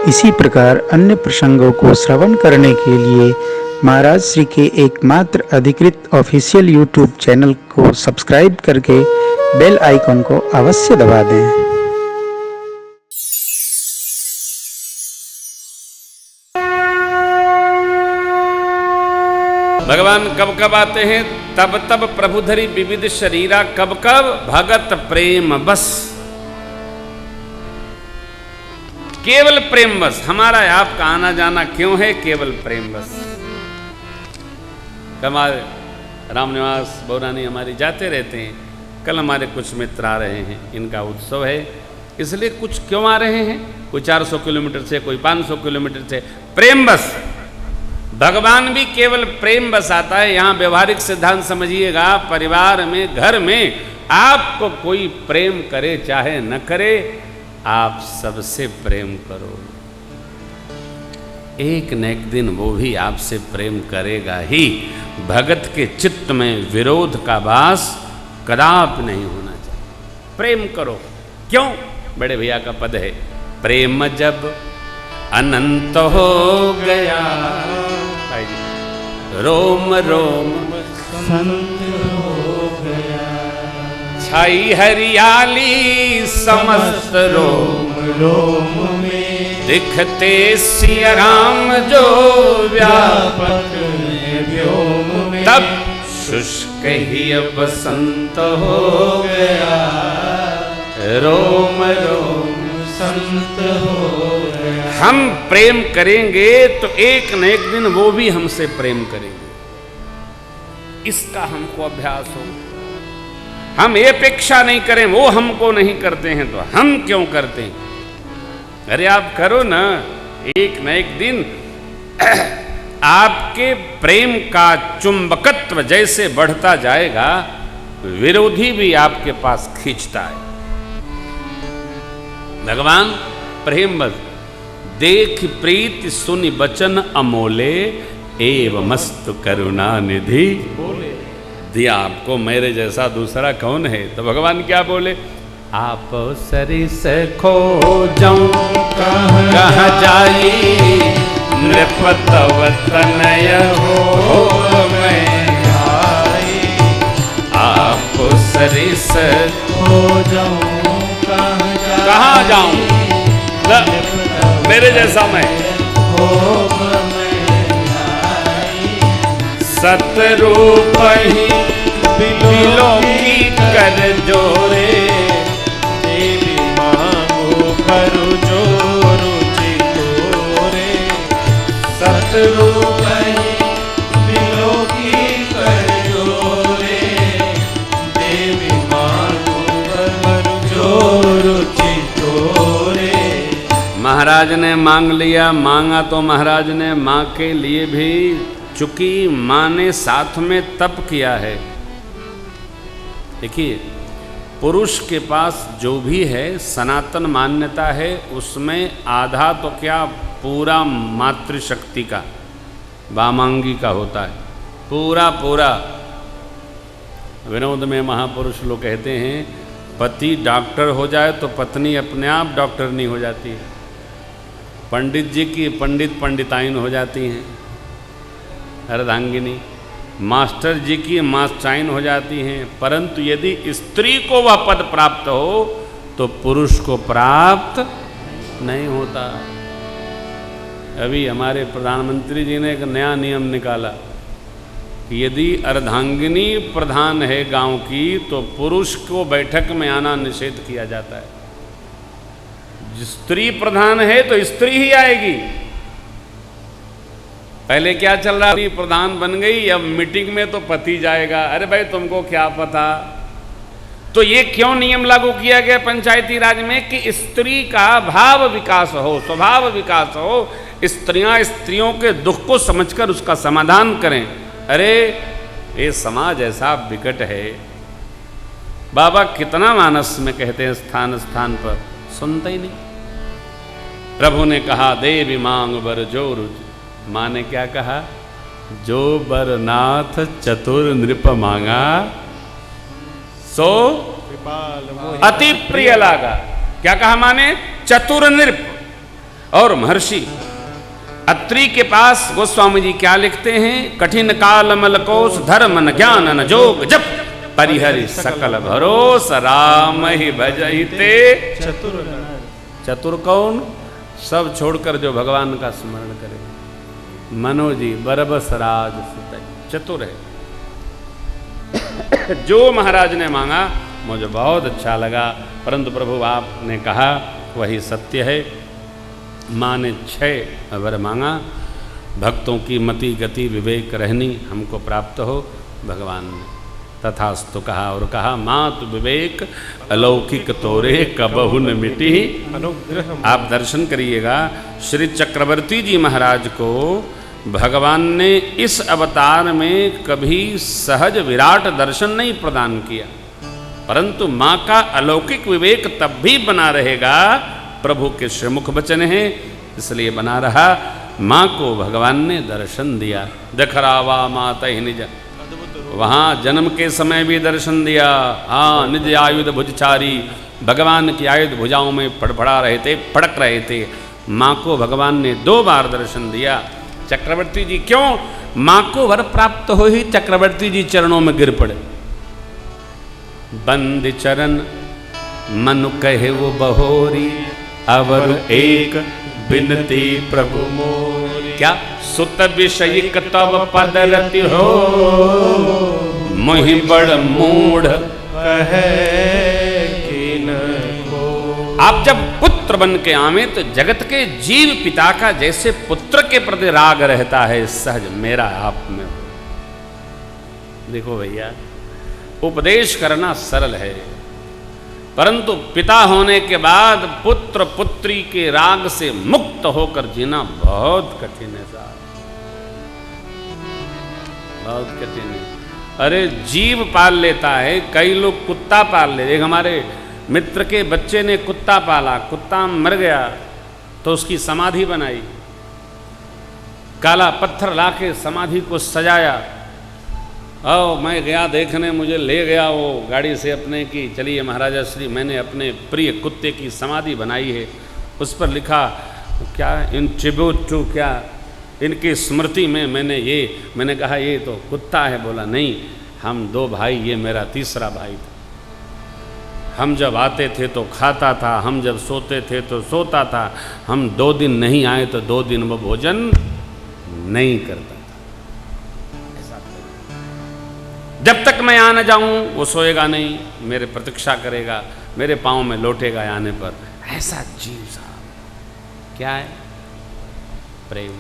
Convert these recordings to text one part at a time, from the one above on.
इसी प्रकार अन्य प्रसंगों को श्रवण करने के लिए महाराज श्री के एकमात्र अधिकृत ऑफिशियल यूट्यूब चैनल को सब्सक्राइब करके बेल आइकन को अवश्य दबा दें। भगवान कब कब आते हैं? तब तब प्रभु धरी विविध शरीरा, कब कब भगत प्रेम बस। केवल प्रेम बस। हमारा आपका आना जाना क्यों है? केवल प्रेम बस। हमारे रामनिवास बौरानी हमारी जाते रहते हैं। कल हमारे कुछ मित्र आ रहे हैं, इनका उत्सव है, इसलिए कुछ क्यों आ रहे हैं? कोई 400 किलोमीटर से, कोई 500 किलोमीटर से। प्रेम बस। भगवान भी केवल प्रेम बस आता है। यहाँ व्यवहारिक सिद्धांत समझिएगा, परिवार में, घर में आपको कोई प्रेम करे चाहे न करे, आप सबसे प्रेम करो। एक न एक दिन वो भी आपसे प्रेम करेगा ही। भगत के चित्त में विरोध का वास कदापि नहीं होना चाहिए। प्रेम करो। क्यों? बड़े भैया का पद है, प्रेम जब अनंत हो गया, रोम रोम संत हो गया, छाई हरियाली समस्त रोम रोम में, दिखते सिया राम जो व्यापक व्योम में, तब शुष्क ही बसंत हो गया, रोम रोम संत हो गया। हम प्रेम करेंगे तो एक न एक दिन वो भी हमसे प्रेम करेंगे। इसका हमको अभ्यास हो। हम ये अपेक्षा नहीं करें, वो हमको नहीं करते हैं तो हम क्यों करते हैं? अरे आप करो ना, एक न एक दिन आपके प्रेम का चुंबकत्व जैसे बढ़ता जाएगा, विरोधी भी आपके पास खींचता है। भगवान प्रेम बस। देख प्रीति सुनि बचन अमोले, एव मस्त करुणा निधि बोले। दिया आपको मेरे जैसा दूसरा कौन है? तो भगवान क्या बोले? आप सरिस खो जाऊं कहाँ जाई, नृपतव तनय हो मैं आई। आप सरिस खो जाऊं कहाँ जाऊं, मेरे जैसा मैं। सतरूप ही बिलों की कर जोरे, देवी मांगो करो जो रुचि तोरे। सतरूप ही बिलों की कर जोरे, देवी मांगो करो जो रुचि तोरे। महाराज ने मांग लिया, मांगा तो महाराज ने माँ के लिए भी, चूंकि माँ ने साथ में तप किया है। देखिए, पुरुष के पास जो भी है सनातन मान्यता है, उसमें आधा तो क्या पूरा मातृशक्ति का, वामांगी का होता है, पूरा पूरा। विनोद में महापुरुष लोग कहते हैं, पति डॉक्टर हो जाए तो पत्नी अपने आप डॉक्टर नहीं हो जाती है। पंडित जी की पंडित पंडिताइन हो जाती हैं, अर्धांगिनी। मास्टर जी की मास्टराइन हो जाती हैं। परंतु यदि स्त्री को वह पद प्राप्त हो तो पुरुष को प्राप्त नहीं होता। अभी हमारे प्रधानमंत्री जी ने एक नया नियम निकाला कि यदि अर्धांगिनी प्रधान है गांव की तो पुरुष को बैठक में आना निषेध किया जाता है। स्त्री प्रधान है तो स्त्री ही आएगी। पहले क्या चल रहा, स्त्री प्रधान बन गई, अब मीटिंग में तो पति जाएगा। अरे भाई तुमको क्या पता? तो ये क्यों नियम लागू किया गया पंचायती राज में कि स्त्री का भाव विकास हो, स्वभाव विकास हो, स्त्रियां स्त्रियों के दुख को समझकर उसका समाधान करें। अरे ये समाज ऐसा विकट है, बाबा कितना मानस में कहते हैं, स्थान स्थान पर सुनते ही नहीं। प्रभु ने कहा देवी मांग बर जो रुचि, माँ ने क्या कहा? जो बरनाथ चतुर नृप मांगा सो अति प्रिय लागा। क्या कहा माँ ने? चतुर नृप। और महर्षि अत्रि के पास गोस्वामी जी क्या लिखते हैं? कठिन काल मलकोष धर्म न ज्ञान न जोग जप परिहरि सकल भरोस राम ही भजहिते चतुर चतुर कौन? सब छोड़कर जो भगवान का स्मरण करे। मनोजी बरबस राज सुत चतुर है। जो महाराज ने मांगा मुझे बहुत अच्छा लगा, परंतु प्रभु आपने कहा वही सत्य है। माँ ने 6 वर मांगा, भक्तों की मति गति विवेक रहनी हमको प्राप्त हो। भगवान ने तथास्तु कहा और कहा मातु विवेक अलौकिक तोरे कबहु न मिटी। अनुग्रह आप दर्शन करिएगा, श्री चक्रवर्ती जी महाराज को भगवान ने इस अवतार में कभी सहज विराट दर्शन नहीं प्रदान किया, परंतु माँ का अलौकिक विवेक तब भी बना रहेगा। प्रभु के श्रीमुख वचन है इसलिए बना रहा। माँ को भगवान ने दर्शन दिया। दखरावा माता ही निज, वहाँ जन्म के समय भी दर्शन दिया। हाँ, निज आयुध भुजचारी, भगवान की आयुध भुजाओं में फड़फड़ा रहे थे, फड़क रहे थे। माँ को भगवान ने 2 बार दर्शन दिया। चक्रवर्ती जी क्यों? माँ को वर प्राप्त हो ही चक्रवर्ती जी चरणों में गिर पड़े। बंद चरण मनु कहे वो बहोरी, अवर एक बिनती प्रभु मोरी। क्या? सुत विषयिक तब पद रति हो, मोहि बड़ मूढ़ कहे किन को। आप जब पुत्र बन के आवे तो जगत के जीव पिता का जैसे पुत्र के प्रति राग रहता है, सहज मेरा आप में हो। देखो भैया, उपदेश करना सरल है, परंतु पिता होने के बाद पुत्र पुत्री के राग से मुक्त होकर जीना बहुत कठिन है साहब, बहुत कठिन है। अरे जीव पाल लेता है, कई लोग कुत्ता पाल ले। एक हमारे मित्र के बच्चे ने कुत्ता पाला, कुत्ता मर गया तो उसकी समाधि बनाई, काला पत्थर लाके समाधि को सजाया। मैं गया देखने, मुझे ले गया वो गाड़ी से अपने की, चलिए महाराजा श्री मैंने अपने प्रिय कुत्ते की समाधि बनाई है। उस पर लिखा क्या, इन ट्रिब्यूट टू, क्या इनकी स्मृति में मैंने कहा ये तो कुत्ता है। बोला नहीं, हम 2 भाई, ये मेरा तीसरा भाई था। हम जब आते थे तो खाता था, हम जब सोते थे तो सोता था, हम 2 दिन नहीं आए तो 2 दिन वो भोजन नहीं करता। जब तक मैं आ न जाऊं वो सोएगा नहीं, मेरे प्रतीक्षा करेगा, मेरे पाँव में लौटेगा आने पर। ऐसा जीव साहब क्या है? प्रेम।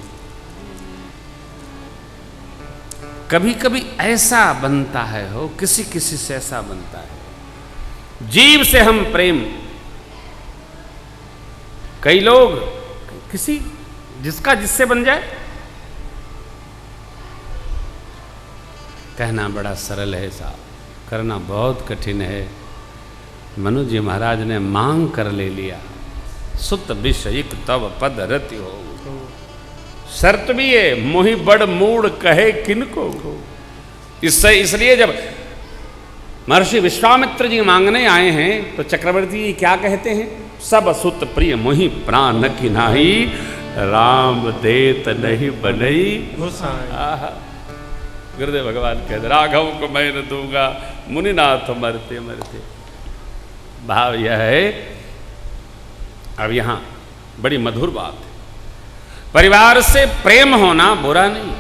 कभी कभी ऐसा बनता है, हो किसी किसी से ऐसा बनता है, जीव से हम प्रेम। कई लोग किसी जिसका जिससे बन जाए, कहना बड़ा सरल है साहब, करना बहुत कठिन है। मनु जी महाराज ने मांग कर ले लिया, सुत विषयिक तब पद रति हो। शर्त भी है, मोहि बड़ मूढ़ कहे किनको। इसलिए जब महर्षि विश्वामित्र जी मांगने आए हैं तो चक्रवर्ती जी क्या कहते हैं? सब सुत प्रिय मोहि प्राण की नाही, राम देत नहीं बनई गोसाई। गुरुदेव भगवान कहते राघव को मैं न दूंगा, मुनिनाथ मरते मरते। भाव यह है, अब यहां बड़ी मधुर बात है, परिवार से प्रेम होना बुरा नहीं,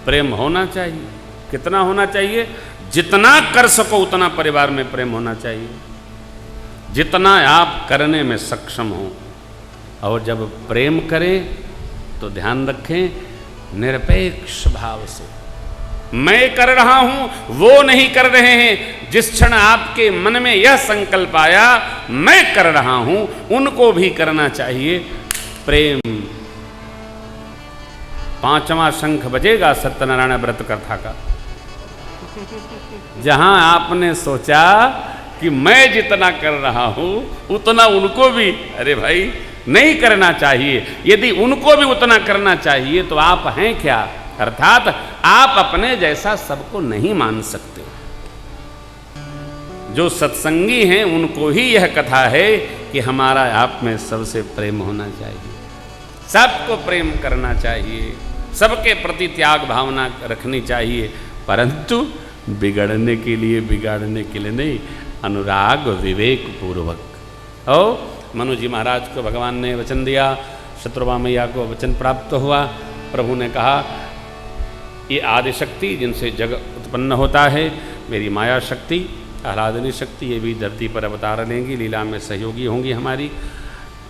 प्रेम होना चाहिए। कितना होना चाहिए? जितना कर सको उतना परिवार में प्रेम होना चाहिए, जितना आप करने में सक्षम हो। और जब प्रेम करें तो ध्यान रखें निरपेक्ष भाव से। मैं कर रहा हूं, वो नहीं कर रहे हैं। जिस क्षण आपके मन में यह संकल्प आया मैं कर रहा हूं, उनको भी करना चाहिए। प्रेम। 5वां शंख बजेगा सत्यनारायण व्रत कथा का, जहां आपने सोचा कि मैं जितना कर रहा हूं उतना उनको भी, अरे भाई नहीं करना चाहिए। यदि उनको भी उतना करना चाहिए तो आप हैं क्या? अर्थात आप अपने जैसा सबको नहीं मान सकते। जो सत्संगी हैं उनको ही यह कथा है कि हमारा आप में सबसे प्रेम होना चाहिए, सबको प्रेम करना चाहिए, सबके प्रति त्याग भावना रखनी चाहिए, परंतु बिगड़ने के लिए बिगाड़ने के लिए नहीं, अनुराग विवेक पूर्वक। ओ मनु जी महाराज को भगवान ने वचन दिया, शत्रुवा मैया को वचन प्राप्त हुआ। प्रभु ने कहा ये आदि शक्ति जिनसे जग उत्पन्न होता है, मेरी माया शक्ति, आह्लादनी शक्ति, ये भी धरती पर अवतार लेंगी, लीला में सहयोगी होंगी हमारी।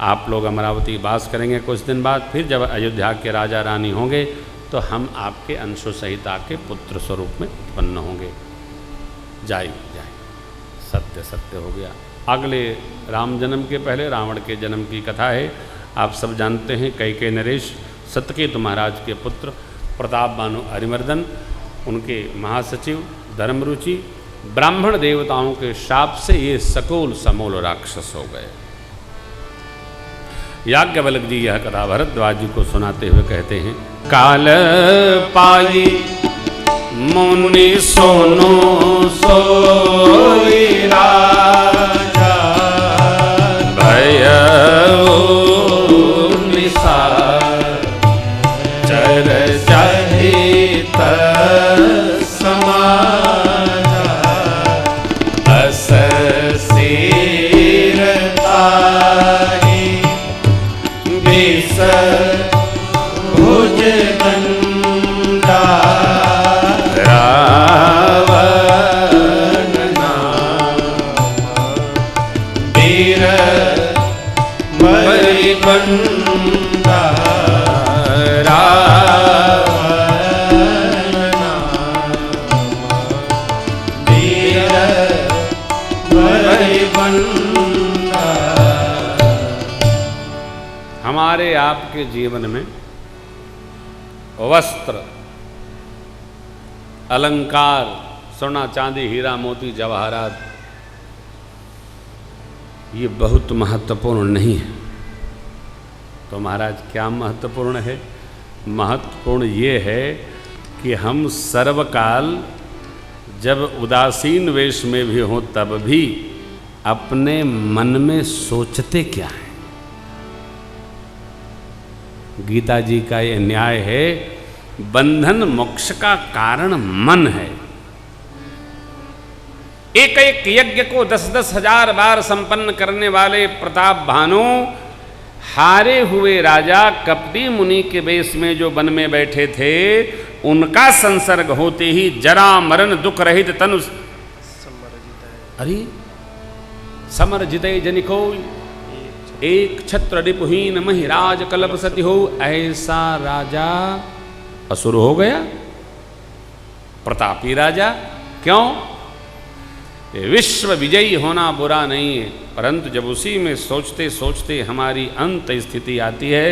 आप लोग अमरावती वास करेंगे कुछ दिन बाद, फिर जब अयोध्या के राजा रानी होंगे तो हम आपके अंशों सहित आके पुत्र स्वरूप में उत्पन्न होंगे। जाई जाई, सत्य सत्य हो गया। अगले राम जन्म के पहले रावण के जन्म की कथा है, आप सब जानते हैं। कैकेयी नरेश सत्यकेतु महाराज के पुत्र प्रताप बानु अरिमर्दन, उनके महासचिव धर्मरुचि, ब्राह्मण देवताओं के शाप से ये सकोल समूल राक्षस हो गए। याज्ञवल्क्य जी यह कथा भरद्वाज जी को सुनाते हुए कहते हैं, काल पाई मुनि सोनो सोई राजा, भयउ निसार चर जहित समाजा, अस सिर तारी विष भुज गंगा, रावण नाम वीर बलिबंदा, रावण नाम वीर बलिबंदा। हमारे आपके जीवन में वस्त्र, अलंकार, सोना चांदी हीरा मोती जवाहरात, ये बहुत महत्वपूर्ण नहीं है। तो महाराज क्या महत्वपूर्ण है? महत्वपूर्ण ये है कि हम सर्वकाल जब उदासीन वेश में भी हों तब भी अपने मन में सोचते क्या हैं। गीता जी का ये न्याय है, बंधन मोक्ष का कारण मन है। एक एक यज्ञ को 10-10 हजार बार संपन्न करने वाले प्रताप भानु, हारे हुए राजा कपटी मुनि के वेश में जो वन में बैठे थे, उनका संसर्ग होते ही जरा मरण दुख रहित तनु अरे समर जिते जनिको, एक छत्र रिपुहीन महिराज कलप सती हो, ऐसा राजा असुर हो गया, प्रतापी राजा। क्यों? विश्व विजयी होना बुरा नहीं है, परंतु जब उसी में सोचते सोचते हमारी अंत स्थिति आती है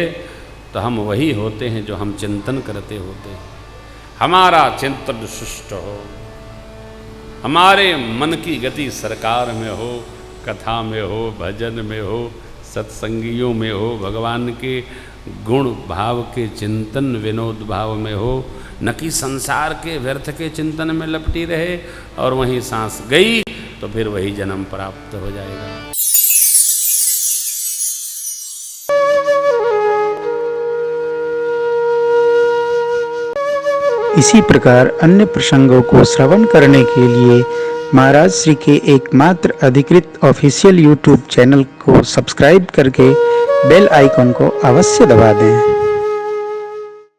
तो हम वही होते हैं जो हम चिंतन करते होते हैं। हमारा चिंतन सुष्ट हो, हमारे मन की गति सरकार में हो, कथा में हो, भजन में हो, सत्संगियों में हो, भगवान के गुण भाव के चिंतन विनोद भाव में हो, न कि संसार के व्यर्थ के चिंतन में लपटी रहे और वहीं सांस गई तो फिर वही जन्म प्राप्त हो जाएगा। इसी प्रकार अन्य प्रसंगों को श्रवण करने के लिए महाराज श्री के एकमात्र अधिकृत ऑफिशियल यूट्यूब चैनल को सब्सक्राइब करके बेल आइकन को अवश्य दबा दें।